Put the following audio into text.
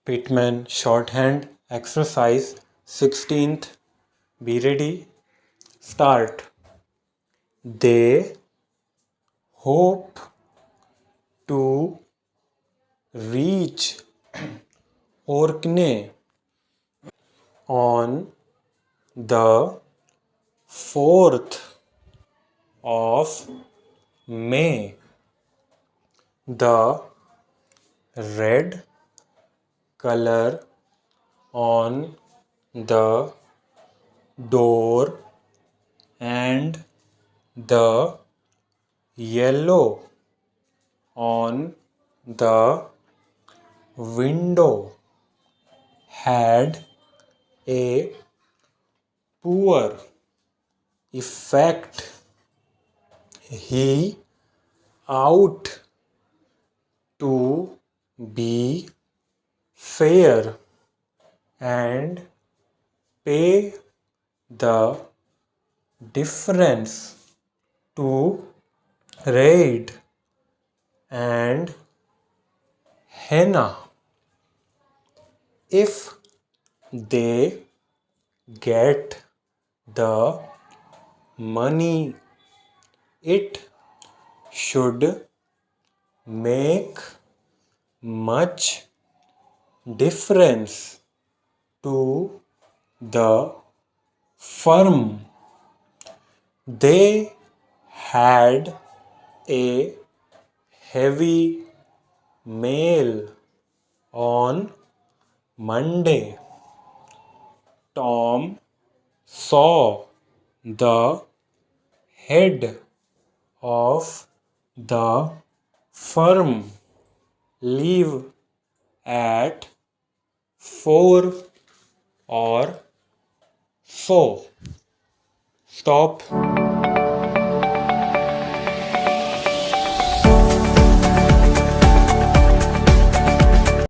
Pitman Shorthand exercise 16th. Be ready. Start. They hope to reach Orkney on the 4th of May. The red color on the door and the yellow on the window had a poor effect. He ought to be fair and pay the difference to Reid and Hannah. If they get the money, it should make much difference to the firm. They had a heavy mail on Monday. Tom saw the head of the firm leave at 4 or so. Stop.